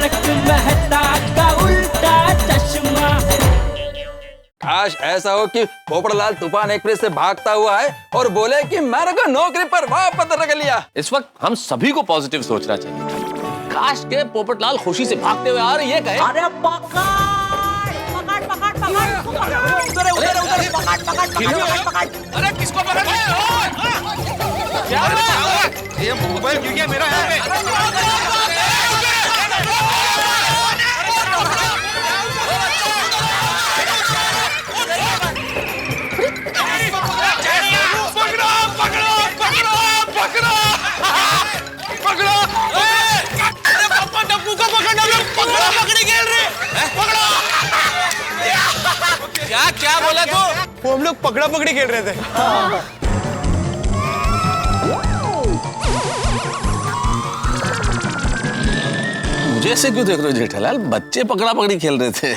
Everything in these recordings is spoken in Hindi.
तारक मेहता का उल्टा चश्मा। काश ऐसा हो कि पोपटलाल तूफान एक्सप्रेस से भागता हुआ है और बोले कि मेरे को नौकरी पर वापस रख लिया। इस वक्त हम सभी को पॉजिटिव सोचना चाहिए। काश के पोपटलाल खुशी से भागते हुए आ रहे ये कहे, अरे पकड़ पकड़ पकड़ पकड़ उधर उधर पकड़ पकड़ पकड़। अरे किसको पकड़ रहे हो? क्या ये मोबाइल गिर गया मेरा यहाँ पे। क्या क्या बोला तू? वो हम लोग पकड़ा पकड़ी खेल रहे थे। मुझे ऐसे क्यों देख रहे हो जेठालाल? बच्चे पकड़ा पकड़ी खेल रहे थे।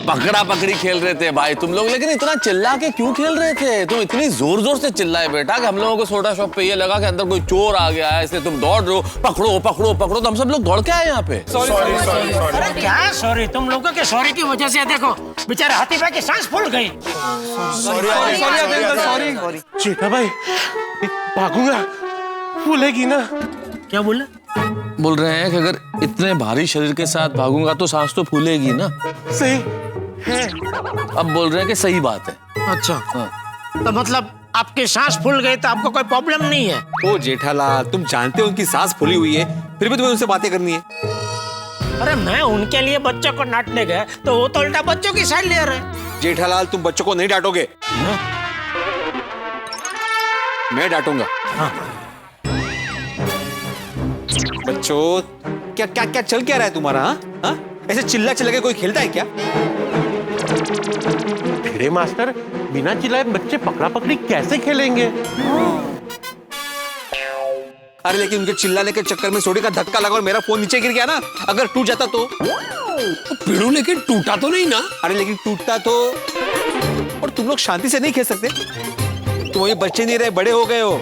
पकड़ा पकड़ी खेल रहे थे भाई तुम लोग, लेकिन इतना चिल्ला के क्यों खेल रहे थे? तुम इतनी जोर जोर से चिल्लाए बेटा कि हम लोगों को सोडा शॉप पे ये लगा कि अंदर कोई चोर आ गया है, इसलिए तुम दौड़ रहे हो, पकड़ो पकड़ो पकड़ो। तो हम सब लोग दौड़ के आए यहाँ पे। अरे क्या सॉरी? तुम लोगों के सॉरी की वजह से देखो बेचारे हाथी भाई की सांस फूल गई। सॉरी चेता भाई, भागूंगा, फूलेगी ना। क्या बोले? बोल रहे हैं कि अगर इतने भारी शरीर के साथ भागूंगा तो सांस तो फूलेगी ना। सही है। अब बोल रहे हैं कि सही बात है। अच्छा तो मतलब आपकी सांस फूल गई तो आपको कोई प्रॉब्लम नहीं है? ओ जेठालाल, तुम जानते हो उनकी सांस फूली हुई है, फिर भी तुम्हें उनसे बातें करनी है। अरे मैं उनके लिए बच्चों को डांटने गया तो वो तो उल्टा बच्चों की साइड ले रहे। जेठालाल, तुम बच्चों को नहीं डांटोगे, मैं डांटूंगा। हाँ। बच्चों, क्या क्या क्या चल क्या रहा है तुम्हारा? हाँ? ऐसे चिल्ला चिल्ला के कोई खेलता है क्या? भिड़े मास्टर, बिना चिल्लाए बच्चे पकड़ा पकड़ी कैसे खेलेंगे? अरे लेकिन उनके चिल्लाने के चक्कर में सोडी का धक्का लगा और मेरा फोन नीचे गिर गया ना। अगर टूट जाता तो? पिड़ू लेकिन टूटा तो नहीं ना? अरे लेकिन टूटता तो। और तुम लोग शांति से नहीं खेल सकते? तुम अभी बच्चे नहीं रहे, बड़े हो गए हो।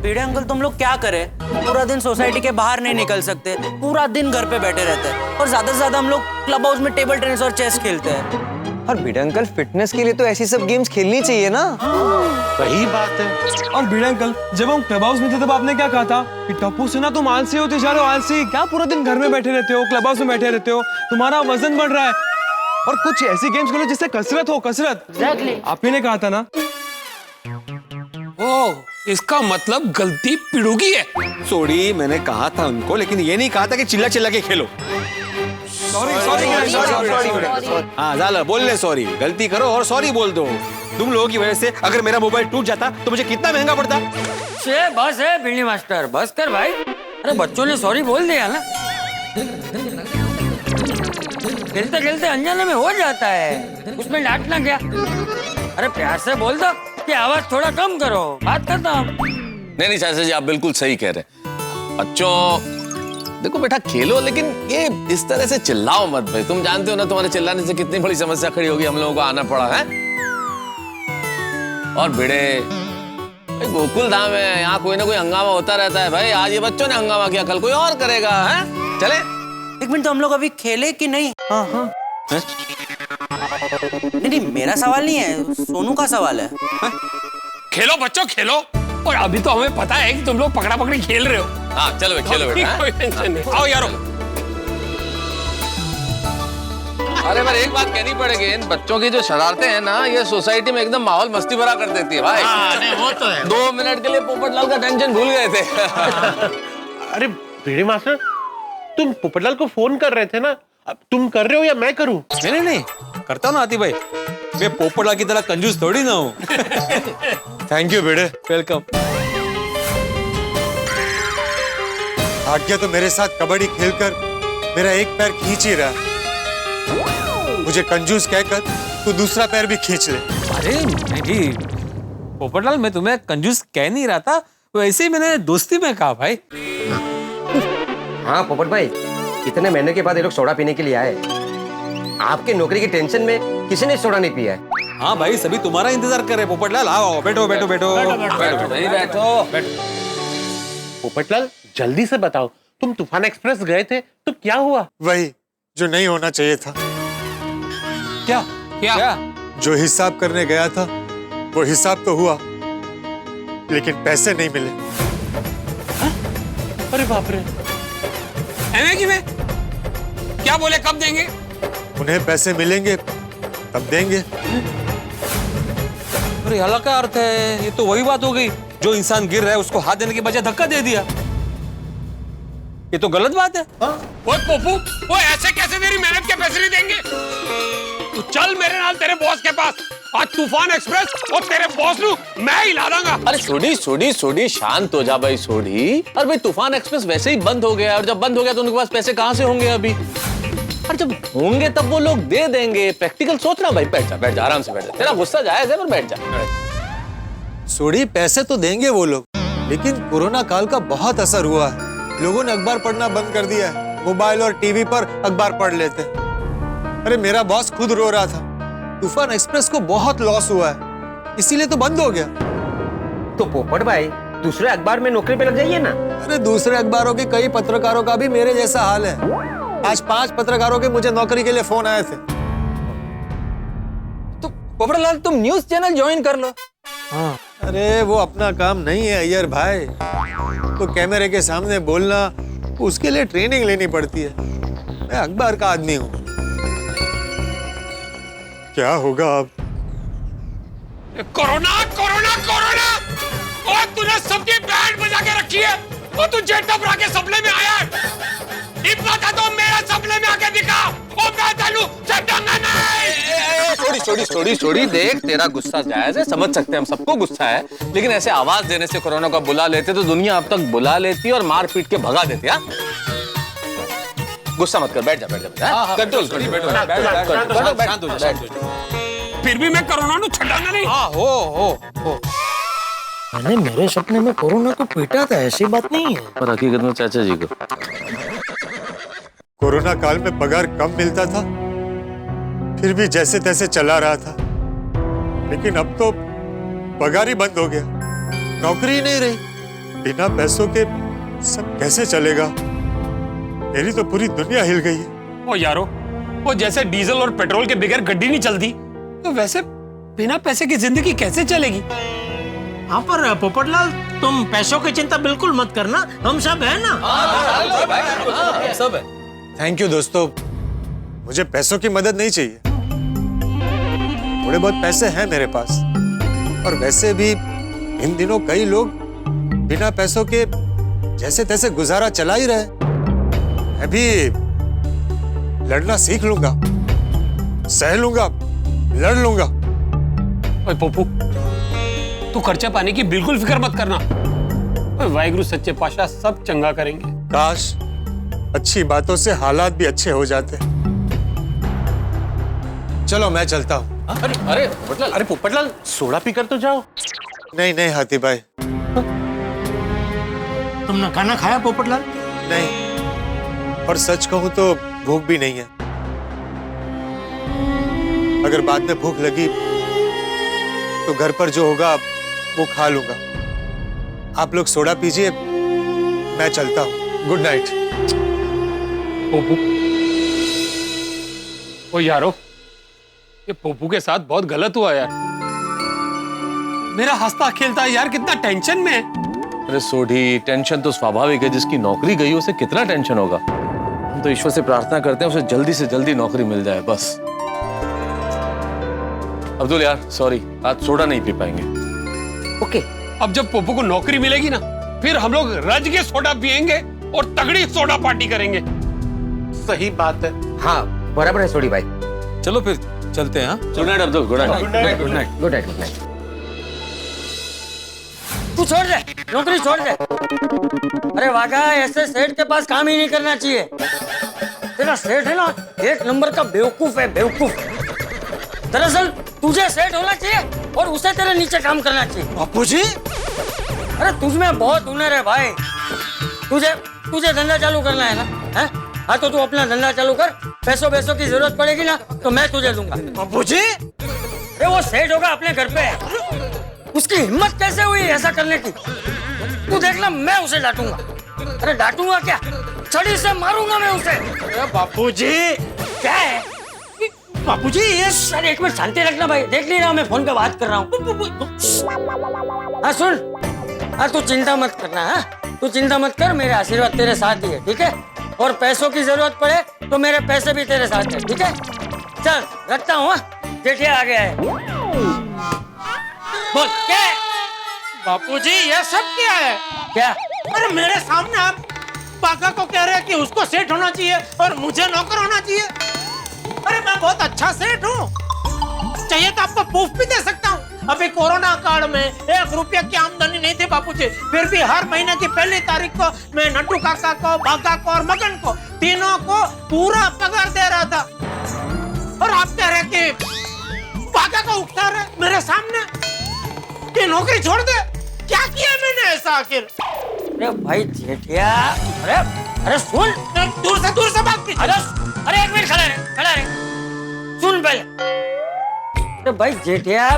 भिड़े अंकल तुम लोग क्या करें? पूरा दिन सोसाइटी के बाहर नहीं निकल सकते, पूरा दिन घर पे बैठे रहते हैं और ज्यादा से ज्यादा हम लोग क्लब हाउस में टेबल टेनिस और चेस खेलते हैं। और भिड़े अंकल, फिटनेस के लिए तो ऐसी सब गेम्स खेलनी चाहिए ना। सही बात है। और भिड़े अंकल, जब हम क्लब हाउस में थे तब आपने क्या कहा था कि टप्पू से ना तुम आलसी होते जा रहे हो, आलसी क्या पूरा दिन घर में बैठे रहते हो, क्लब हाउस में बैठे रहते हो, तुम्हारा वजन बढ़ रहा है, और कुछ ऐसी गेम्स खेलो जिससे कसरत हो, कसरत। Exactly. आप ही ने कहा था ना। ओ, इसका मतलब गलती पिड़ू की है। सोडी, मैंने कहा था उनको, लेकिन ये नहीं कहा था कि चिल्ला चिल्ला के खेलो। हाँ जाला, बोल ले सॉरी, गलती करो और सॉरी बोल दो। तुम लोगों की वजह से अगर मेरा मोबाइल टूट जाता तो मुझे कितना महंगा पड़ता। बस है भिड़ी मास्टर, बस कर भाई। अरे बच्चों ने सॉरी बोल दिया ना, खेलते खेलते अनजाने में हो जाता है, उसमें डांटना क्या। अरे प्यार से बोल दो कि आवाज थोड़ा कम करो, बात करता हूँ। नहीं चाचा जी, आप बिल्कुल सही कह रहे हैं। बच्चों देखो बेटा, खेलो, लेकिन ये इस तरह से चिल्लाओ मत भाई। तुम जानते हो ना तुम्हारे चिल्लाने से कितनी बड़ी समस्या खड़ी होगी, हम लोगों को आना पड़ा है। और भिड़े, गोकुल धाम है, यहाँ कोई ना कोई हंगामा होता रहता है भाई। आज ये बच्चों ने हंगामा किया, कल कोई और करेगा। है चले एक मिनट, तो हम लोग अभी खेले कि नहीं? हाँ हाँ। नहीं, मेरा सवाल नहीं है, सोनू का सवाल है। खेलो बच्चों खेलो, और अभी तो हमें पता है कि तुम लोग पकड़ा पकड़ी खेल रहे हो। हाँ चलो खेलो बेटा। कोई टेंशन नहीं। आओ यारो। अरे पर एक बात कहनी पड़ेगी, इन बच्चों की जो शरारतें हैं ना, ये सोसाइटी में एकदम माहौल मस्ती भरा कर देती है भाई। नहीं, वो तो है। 2 मिनट के लिए पोपटलाल का टेंशन भूल गए थे। अरे भिड़े मास्टर, तुम पोपटलाल को फोन कर रहे थे ना, अब तुम कर रहे हो या मैं करूं? नहीं, करता हूँ ना आती भाई, मैं पोपटलाल की तरह कंजूस थोड़ी ना हूँ। Thank you Bhide, welcome. भाग्य तो मेरे साथ कबड्डी खेलकर मेरा एक पैर खींच ही रहा। मुझे कंजूस कहकर तू दूसरा पैर भी खींच ले। अरे नहीं पोपटलाल, मैं तुम्हें कंजूस कह नहीं रहा था, वैसे ही मैंने दोस्ती में कहा भाई। हाँ पोपट भाई, इतने महीने के बाद ये लोग सोडा पीने के लिए आए। आपके नौकरी की टेंशन में किसी ने सोडा नहीं पिया है। हाँ भाई, सभी तुम्हारा इंतजार कर रहे। पोपटलाल आओ, बैठो बैठो बैठो बैठो। पोपटलाल, जल्दी से बताओ, तुम तूफान एक्सप्रेस गए थे तो क्या हुआ? वही जो नहीं होना चाहिए था। क्या क्या जो हिसाब करने गया था वो हिसाब तो हुआ, लेकिन पैसे नहीं मिले। अरे बाप रे। में क्या बोले, कब देंगे? उन्हें पैसे मिलेंगे तब देंगे। अरे यहाँ क्या अर्थ है? ये तो वही बात हो गई, जो इंसान गिर रहा है उसको हाथ देने के बजाय धक्का दे दिया। ये तो गलत बात है। ओए पप्पू, वो ऐसे कैसे तेरी मेहनत के पैसे नहीं देंगे? तू चल मेरे नाल तेरे बॉस के पास। आज तूफान एक्सप्रेस और तेरे बॉस नू मैं ही ला दूंगा। अरे सोडी शांत हो जा भाई सोडी। अरे भाई तूफान एक्सप्रेस वैसे ही बंद हो गया, और जब बंद हो गया तो उनके पास पैसे कहाँ से होंगे अभी? और जब होंगे तब वो लोग दे देंगे। प्रैक्टिकल सोचना भाई। बैठ जा आराम से बैठ जा। तेरा गुस्सा जायज है पर बैठ जा। सोडी, पैसे तो देंगे वो लोग, लेकिन कोरोना काल का बहुत असर हुआ है। लोगों ने अखबार पढ़ना बंद कर दिया है। मोबाइल और टीवी पर अखबार पढ़ लेते। अरे मेरा बॉस खुद रो रहा था, तूफान एक्सप्रेस को बहुत लॉस हुआ है, इसीलिए तो बंद हो गया। तो पोपट भाई दूसरे अखबार में नौकरी पे लग जाइए ना। अरे दूसरे अखबारों के कई पत्रकारों का भी मेरे जैसा हाल है। आज 5 पत्रकारों के मुझे नौकरी के लिए फोन आए थे। तो पोपटलाल तुम न्यूज चैनल ज्वाइन कर लो। हाँ। अरे वो अपना काम नहीं है अय्यर भाई। तो कैमरे के सामने बोलना, उसके लिए ट्रेनिंग लेनी पड़ती है। मैं अखबार का आदमी हूँ। क्या होगा अब? कोरोना कोरोना कोरोना, और तूने सबकी बैंड बजा के रखी है, और तू जेट टपरा के सपने में आया है। इतना था तो मेरे सपने में आके दिखा, और मैं तेनू छड्डांगा नहीं। छोड़ी देख, तेरा गुस्सा जायज है, समझ सकते हैं हम, सबको गुस्सा है, लेकिन ऐसे आवाज देने से कोरोना को बुला लेते तो दुनिया अब तक बुला लेती और मार पीट के भगा देती। हाँ गुस्सा मत कर, बैठ जा। कंट्रोल। फिर भी मैं कोरोना को छड्डांगा नहीं। हो मैंने मेरे सपने में कोरोना को पीटा था, ऐसी बात नहीं है। पर हकीकत में चाचा जी को कोरोना काल में पगार कम मिलता था, फिर भी जैसे तैसे चला रहा था। लेकिन अब तो पगार ही बंद हो गया, नौकरी ही नहीं रही। बिना पैसों के सब कैसे चलेगा? मेरी तो पूरी दुनिया हिल गई है। ओ यारो, वो जैसे डीजल और पेट्रोल के बगैर गड्डी नहीं चलती, तो वैसे बिना पैसे की जिंदगी कैसे चलेगी? हाँ पर पोपटलाल, तुम पैसों की चिंता बिल्कुल मत करना, हम सब है ना। सब है। थैंक यू दोस्तों, मुझे पैसों की मदद नहीं चाहिए। थोड़े बहुत पैसे हैं मेरे पास, और वैसे भी इन दिनों कई लोग बिना पैसों के जैसे तैसे गुजारा चला ही रहे। मैं भी लड़ना सीख लूंगा, सह लूंगा, लड़ लूंगा। ओए पप्पू, तू खर्चा पाने की बिल्कुल फिक्र मत करना। वाहिगुरु सच्चे पातशाह सब चंगा करेंगे। काश अच्छी बातों से हालात भी अच्छे हो जाते। चलो मैं चलता हूँ। अरे पोपटलाल, सोडा पीकर तो जाओ। नहीं हाथी भाई, तुमने खाना खाया पोपटलाल? नहीं, और सच कहूं तो भूख भी नहीं है। अगर बाद में भूख लगी तो घर पर जो होगा वो खा लूंगा। आप लोग सोडा पीजिए, मैं चलता हूँ। Good night. पोपू, ओ यारो, ये पोपू के साथ बहुत गलत हुआ यार। मेरा हंसता खेलता यार कितना टेंशन में है। अरे सोडी, टेंशन तो स्वाभाविक है, जिसकी नौकरी गई उसे कितना टेंशन होगा। हम तो ईश्वर से प्रार्थना करते हैं उसे जल्दी से जल्दी नौकरी मिल जाए बस। अब्दुल यार सॉरी, आज सोडा नहीं पी पाएंगे। ओके। अब जब पोपू को नौकरी मिलेगी ना, फिर हम लोग रज के सोडा पियेंगे और तगड़ी सोडा पार्टी करेंगे। सही बात है। हाँ बराबर है सोडी भाई। चलो फिर चलते हैं। Good night Abdul. Good night. Good night. तू छोड़ दे, नौकरी छोड़ दे। अरे वागा, ऐसे सेठ के पास काम ही नहीं करना चाहिए। तेरा सेठ है ना, 1 नंबर का बेवकूफ है, बेवकूफ। दरअसल तुझे सेठ होना चाहिए और उसे तेरे नीचे काम करना चाहिए। बापू जी, अरे तुझमें बहुत हुनर है भाई। तुझे धंधा चालू करना है ना? है? हाँ तो तू अपना धंधा चालू कर। पैसों की जरूरत पड़ेगी ना तो मैं तुझे दूंगा। बापू जी, अरे वो सेठ होगा अपने घर पे, उसकी हिम्मत कैसे हुई ऐसा करने की? तू देखना, मैं उसे डांटूंगा। अरे डांटूंगा क्या, छड़ी से मारूंगा मैं उसे। अरे बापूजी, क्या है? बापूजी ये अरे एक मिनट शांति रखना भाई, देख नहीं रहा मैं फोन पे बात कर रहा हूँ। हाँ सुन, हाँ तू चिंता मत करना, हाँ तू चिंता मत कर, मेरे आशीर्वाद तेरे साथ ही है, ठीक है? और पैसों की जरूरत पड़े तो मेरे पैसे भी तेरे साथ है, ठीक है? चल रखता हूँ, जेठिया आ गया है। बोल क्या है? बापूजी ये सब क्या है? क्या? अरे मेरे सामने आप पाका को कह रहे हैं कि उसको सेठ होना चाहिए और मुझे नौकर होना चाहिए। अरे मैं बहुत अच्छा सेठ हूँ, चाहिए तो आपको प्रूफ भी दे सकता हूँ। अभी कोरोना काल में 1 रुपया की आमदनी नहीं थी बापूजी, फिर भी हर महीने की 1 तारीख को मैं नड्डू काका को, भागा को और मगन को, तीनों को पूरा पगार दे रहा था। और आप कह रहे कि भागा को उकसा रहे मेरे सामने कि नौकरी छोड़ दे। क्या किया मैंने ऐसा आखिर? अरे भाई जेठिया, अरे सुन, दूर से बात कीजिए। अरे एक मिनट खड़ा रहे, सुन पहले। अरे भाई जेठिया,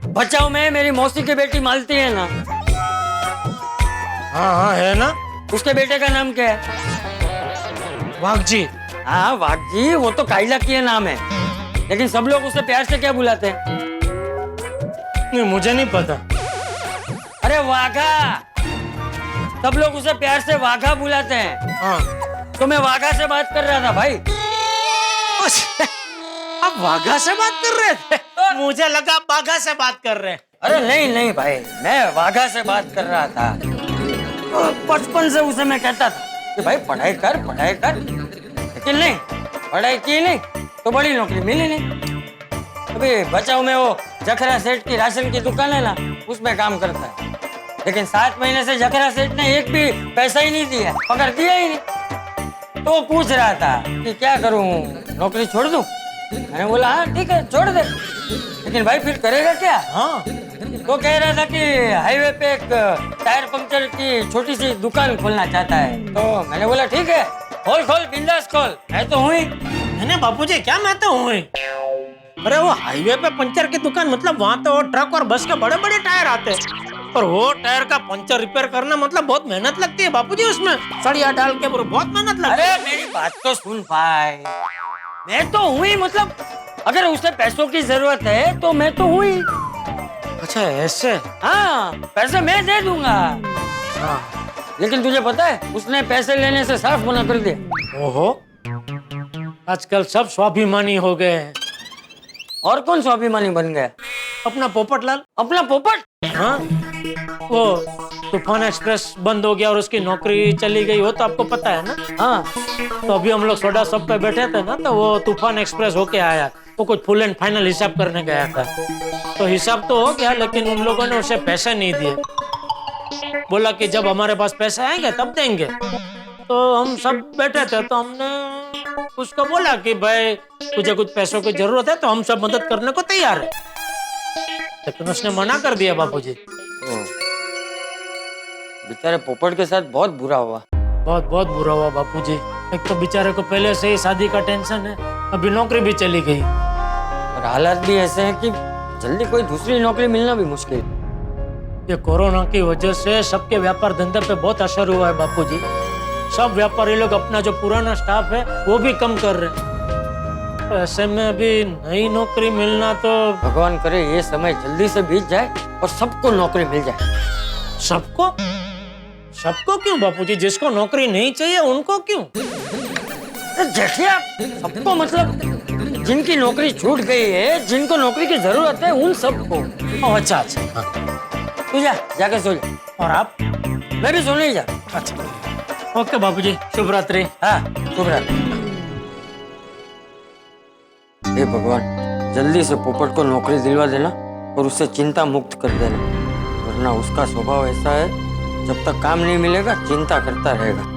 बचाओ में मेरी मौसी की बेटी मालती है ना? हाँ है ना। उसके बेटे का नाम क्या है? वाघजी। हाँ वाघजी, वो तो काइला की नाम है, लेकिन सब लोग उसे प्यार से क्या बुलाते हैं? नहीं मुझे नहीं पता। अरे वाघा, सब लोग उसे प्यार से वाघा बुलाते हैं। हाँ तो मैं वाघा से बात कर रहा था भाई। आप वाघा से बात कर रहे थे? मुझे लगा आप बाघा से बात कर रहे हैं। अरे नहीं भाई, मैं वाघा से बात कर रहा था। बचपन से उसे मैं कहता था कि भाई पढ़ाई कर, लेकिन नहीं, पढ़ाई की नहीं तो बड़ी नौकरी मिली नहीं। अभी बचाओ में वो जखरा सेठ की राशन की दुकान है ना, उसमें काम करता है, लेकिन 7 महीने से जखरा सेठ ने एक भी पैसा ही नहीं दिया, पकड़ दिया ही नहीं। तो वो पूछ रहा था कि क्या करूं, नौकरी छोड़ दूं? मैंने बोला हाँ ठीक है छोड़ दे, लेकिन भाई फिर करेगा क्या? हाँ तो कह रहा था कि हाईवे पे एक टायर पंक्चर की छोटी सी दुकान खोलना चाहता है। तो मैंने बोला ठीक है, खोल बिंदास खोल, मैं तो हूँ ही। मैंने बापूजी क्या मैं तो हूँ ही। अरे वो हाईवे पे पंचर की दुकान मतलब वहाँ तो ट्रक और बस के बड़े टायर आते हैं, और वो टायर का पंचर रिपेयर करना मतलब बहुत मेहनत लगती है बापूजी, उसमें सड़िया डाल के बहुत मेहनत लगती है। अरे मेरी बात तो सुन भाई, मैं तो हूँ ही, मतलब अगर उसे पैसों की जरूरत है तो मैं तो हूँ ही। अच्छा ऐसे? हाँ पैसे मैं दे दूंगा। हाँ लेकिन तुझे पता है उसने पैसे लेने से साफ मना कर दिया। ओहो, आजकल सब स्वाभिमानी हो गए हैं। और कौन स्वाभिमानी बन गया? अपना पोपटलाल। अपना पोपट? हाँ, वो तूफान एक्सप्रेस बंद हो गया और उसकी नौकरी चली गई, वो तो आपको पता है ना? हाँ। तो अभी हम लोग सोडा शॉप पे बैठे थे ना, तो वो तूफान एक्सप्रेस होके आया, वो कुछ फुल एंड फाइनल हिसाब करने गया था। तो हिसाब तो हो गया, लेकिन उन लोगों ने उसे पैसे नहीं दिए। बोला कि जब हमारे पास पैसे आएंगे तब देंगे। तो हम सब बैठे थे, तो हमने उसको बोला कि भाई तुझे कुछ पैसों की जरूरत है तो हम सब मदद करने को तैयार है, लेकिन उसने मना कर दिया बापूजी। बेचारे पोपट के साथ बहुत बुरा हुआ। बहुत बुरा हुआ बापूजी। एक तो बेचारे को पहले से ही शादी का टेंशन है, अभी नौकरी भी चली गई, और हालात भी ऐसे हैं कि जल्दी कोई दूसरी नौकरी मिलना भी मुश्किल। ये कोरोना की वजह से सबके व्यापार धंधे पे बहुत असर हुआ है बापूजी। सब व्यापारी लोग अपना जो पुराना स्टाफ है वो भी कम कर रहे हैं। तो ऐसे में अभी नई नौकरी मिलना तो भगवान करे ये समय जल्दी से बीत जाए और सबको नौकरी मिल जाए। सबको क्यों बापूजी? जिसको नौकरी नहीं चाहिए उनको क्यों? जेठिया, सबको मतलब जिनकी नौकरी छूट गई है, जिनको नौकरी की जरूरत है, उन सबको। अच्छा हाँ। तू जाके सो जा। और आप? मैं भी सोने ही जा। अच्छा ओके बापूजी, शुभ रात्रि। हाँ शुभ रात्रि। हे भगवान, जल्दी से पोपट को नौकरी दिलवा देना और उसे चिंता मुक्त कर देना, वरना उसका स्वभाव ऐसा है, जब तक काम नहीं मिलेगा चिंता करता रहेगा।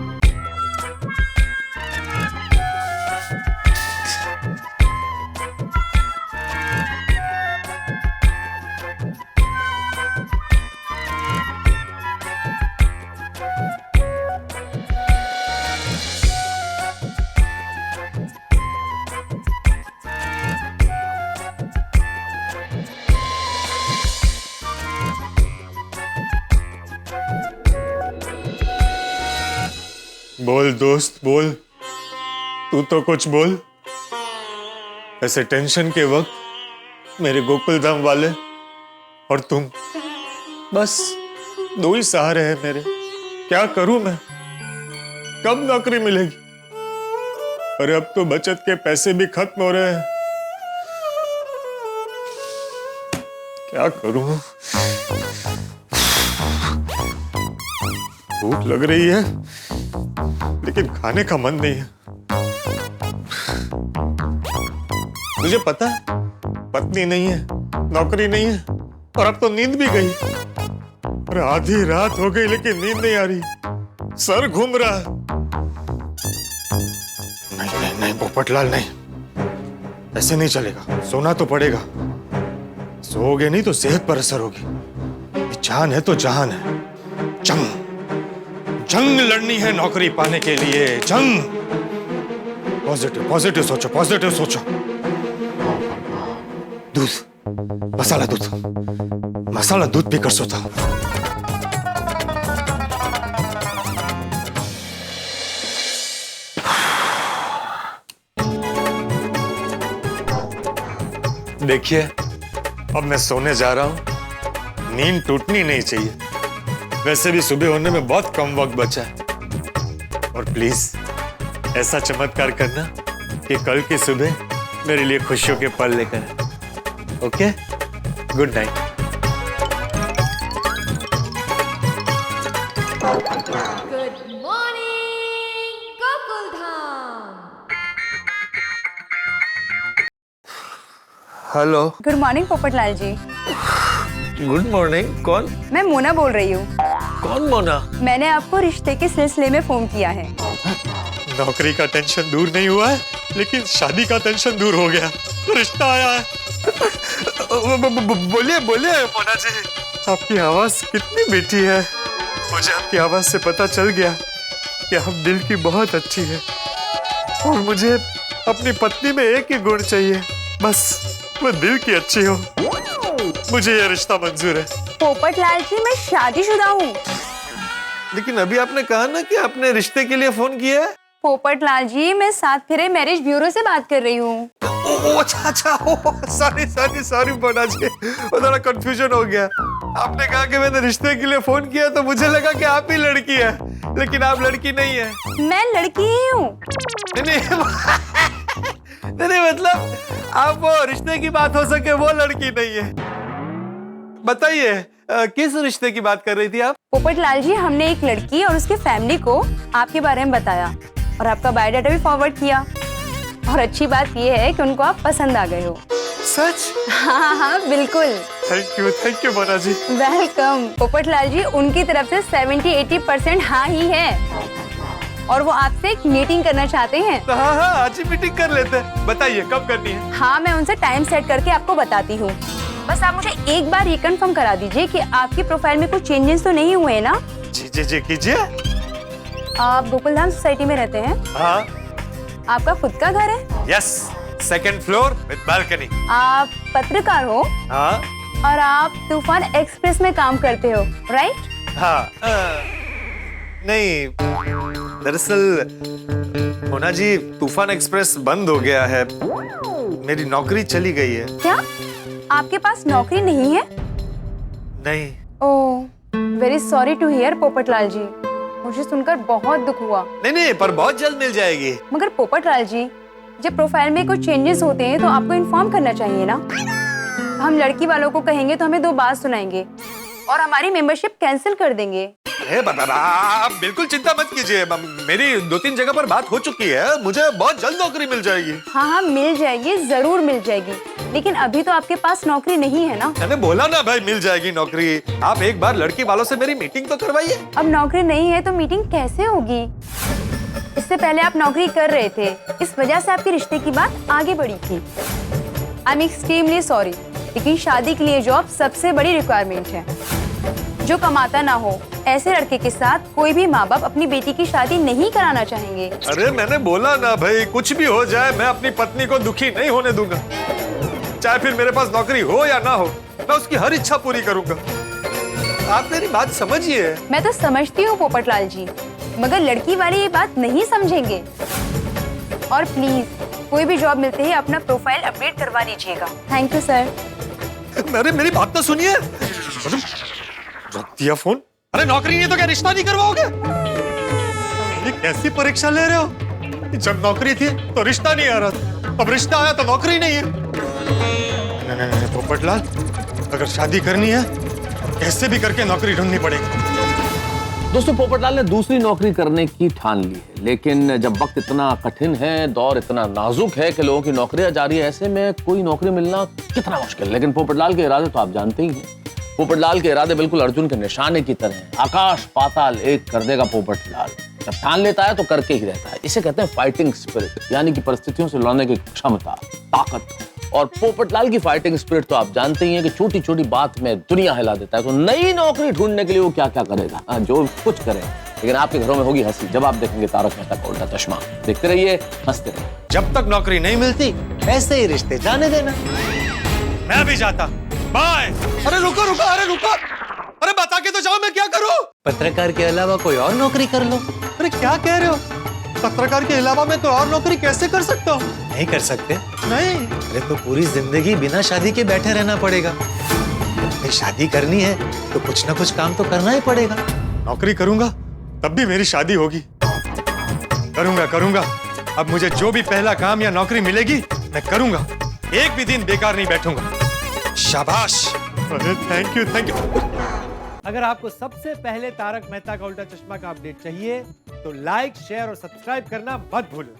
बोल दोस्त बोल, तू तो कुछ बोल। ऐसे टेंशन के वक्त मेरे गोकुल धाम वाले और तुम, बस दो ही सहारे हैं मेरे। क्या करूं मैं? कब नौकरी मिलेगी? अरे अब तो बचत के पैसे भी खत्म हो रहे हैं। क्या करूं? भूख लग रही है लेकिन खाने का मन नहीं है। मुझे पता है पत्नी नहीं है, नौकरी नहीं है और अब तो नींद भी गई। और आधी रात हो गई लेकिन नींद नहीं आ रही, सर घूम रहा है। नहीं नहीं नहीं पोपटलाल नहीं, ऐसे नहीं चलेगा। सोना तो पड़ेगा, सोओगे नहीं तो सेहत पर असर होगी। जान है तो जहान है। जंग जंग लड़नी है नौकरी पाने के लिए, जंग। पॉजिटिव पॉजिटिव सोचो, पॉजिटिव सोचो। दूध, मसाला दूध, मसाला दूध पीकर सोता हूं। देखिए अब मैं सोने जा रहा हूं, नींद टूटनी नहीं चाहिए। वैसे भी सुबह होने में बहुत कम वक्त बचा है। और प्लीज ऐसा चमत्कार करना कि कल की सुबह मेरे लिए खुशियों के पल लेकर आए। Okay, good night. Good morning Gokuldham. Hello. Good morning Popatlal ji. Good morning. कौन? मैं मोना बोल रही हूँ। कौन मोना? मैंने आपको रिश्ते के सिलसिले में फोन किया है। नौकरी का टेंशन दूर नहीं हुआ है लेकिन शादी का टेंशन दूर हो गया। रिश्ता आया है। बोलिए बोलिए मोना जी, आपकी आवाज कितनी मीठी है। मुझे आपकी आवाज से पता चल गया कि आप दिल की बहुत अच्छी है और मुझे अपनी पत्नी में एक ही गुण चाहिए, बस वो दिल की अच्छी हो। मुझे यह रिश्ता मंजूर है। पोपटलाल जी मैं शादीशुदा हूँ। लेकिन अभी आपने कहा ना कि आपने रिश्ते के लिए फोन किया है। पोपटलाल जी मैं सात फेरे मैरिज ब्यूरो से बात कर रही हूँ। अच्छा sorry sorry sorry Mona ji, वो थोड़ा कंफ्यूजन हो गया। आपने कहा कि मैंने रिश्ते के लिए फोन किया तो मुझे लगा कि आप ही लड़की है, लेकिन आप लड़की नहीं है। मैं लड़की ही हूँ। नहीं मतलब आप वो रिश्ते की बात हो सके वो लड़की नहीं है। बताइए किस रिश्ते की बात कर रही थी आप? पोपटलाल जी हमने एक लड़की और उसके फैमिली को आपके बारे में बताया और आपका बायोडाटा भी फॉरवर्ड किया और अच्छी बात यह है कि उनको आप पसंद आ गए हो। सच? हाँ बिल्कुल। Thank you Mona ji. Welcome. Popatlal ji उनकी तरफ से 70-80% हाँ ही है और वो आपसे एक मीटिंग करना चाहते हैं। तो हाँ आज ही मीटिंग कर लेते हैं। बताइए कब करनी है? हाँ मैं उनसे टाइम सेट करके आपको बताती हूँ। बस आप मुझे एक बार ये कंफर्म करा दीजिए कि आपकी प्रोफाइल में कुछ चेंजेस तो नहीं हुए ना? जी कीजिए। आप गोकुलधाम सोसाइटी में रहते हैं? हाँ। आपका खुद का घर है? Yes, second floor with balcony. आप पत्रकार हो? हाँ। और आप तूफान एक्सप्रेस में काम करते हो, राइट? हाँ। नहीं, दरअसल मोना जी तूफान एक्सप्रेस बंद हो गया है, मेरी नौकरी चली गई है। क्या आपके पास नौकरी नहीं है? नहीं। Oh, very sorry to hear Popatlal ji, मुझे सुनकर बहुत दुख हुआ। नहीं पर बहुत जल्द मिल जाएगी। मगर पोपटलाल जी जब प्रोफाइल में कुछ चेंजेस होते हैं तो आपको इन्फॉर्म करना चाहिए ना। हम लड़की वालों को कहेंगे तो हमें दो बात सुनाएंगे और हमारी मेंबरशिप कैंसिल कर देंगे। अरे बाबा आप बिल्कुल चिंता मत कीजिए, मेरी 2-3 जगह पर बात हो चुकी है, मुझे बहुत जल्द नौकरी मिल जाएगी। हाँ मिल जाएगी, जरूर मिल जाएगी, लेकिन अभी तो आपके पास नौकरी नहीं है ना। मैंने बोला ना भाई मिल जाएगी नौकरी। आप एक बार लड़की वालों से मेरी मीटिंग तो करवाइए। अब नौकरी नहीं है तो मीटिंग कैसे होगी? इससे पहले आप नौकरी कर रहे थे, इस वजह से आपके रिश्ते की बात आगे बढ़ी थी। आई एम एक्सट्रीमली सॉरी, लेकिन शादी के लिए जॉब सबसे बड़ी रिक्वायरमेंट है। जो कमाता ना हो ऐसे लड़के के साथ कोई भी माँ बाप अपनी बेटी की शादी नहीं कराना चाहेंगे। अरे मैंने बोला ना भाई, कुछ भी हो जाए मैं अपनी पत्नी को दुखी नहीं होने दूंगा। चाहे फिर मेरे पास नौकरी हो या ना हो, मैं उसकी हर इच्छा पूरी करूंगा। आप मेरी बात समझिए। मैं तो समझती हूँ पोपटलाल जी, मगर लड़की वाले ये बात नहीं समझेंगे। और प्लीज कोई भी जॉब मिलते ही अपना प्रोफाइल अपडेट करवा लीजिएगा। Thank you sir. मेरी बात तो सुनिए। रख दिया फोन। अरे नौकरी नहीं तो क्या रिश्ता नहीं करवाओगे? ये कैसी परीक्षा ले रहे हो? जब नौकरी थी तो रिश्ता नहीं आ रहा था, अब रिश्ता आया तो नौकरी नहीं है। नहीं पोपटलाल, अगर शादी करनी है कैसे भी करके नौकरी ढूंढनी पड़ेगी। दोस्तों, पोपटलाल ने दूसरी नौकरी करने की ठान ली है, लेकिन जब वक्त इतना कठिन है, दौर इतना नाजुक है कि लोगों की नौकरियां जा रही है, ऐसे में कोई नौकरी मिलना कितना मुश्किल। लेकिन पोपटलाल के इरादे तो आप जानते ही हैं। पोपटलाल के इरादे बिल्कुल अर्जुन के निशाने की तरह हैं। आकाश पाताल एक कर देगा पोपटलाल। जब ठान लेता है तो करके ही रहता है। इसे कहते हैं फाइटिंग स्पिरिट, यानी कि परिस्थितियों से लड़ने की क्षमता, ताकत। और पोपटलाल की फाइटिंग स्पिरिट तो आप जानते ही हैं कि छोटी छोटी बात में दुनिया हिला देता है। तो नई नौकरी ढूंढने के लिए वो क्या क्या करेगा, जो कुछ करे। लेकिन आपके घरों में होगी हंसी जब आप देखेंगे तारक मेहता का उल्टा चश्मा। देखते रहिए, हंसते रहिए। जब तक नौकरी नहीं मिलती ऐसे ही रिश्ते जाने देना। मैं भी जाता। बाय। अरे रुको रुको, अरे रुको, अरे बता के तो जाओ, मैं क्या करूं? पत्रकार के अलावा कोई और नौकरी कर लो। अरे क्या कह रहे हो? पत्रकार के अलावा मैं कोई और नौकरी कैसे कर सकता हूँ? नहीं कर सकते। नहीं। अरे तो पूरी जिंदगी बिना शादी के बैठे रहना पड़ेगा। शादी करनी है तो कुछ ना कुछ काम तो करना ही पड़ेगा। नौकरी करूंगा तब भी मेरी शादी होगी। करूंगा। अब मुझे जो भी पहला काम या नौकरी मिलेगी मैं करूंगा। एक भी दिन बेकार नहीं बैठूंगा। शाबाश। अरे थैंक यू। अगर आपको सबसे पहले तारक मेहता का उल्टा चश्मा का अपडेट चाहिए तो लाइक, शेयर और सब्सक्राइब करना मत भूलो।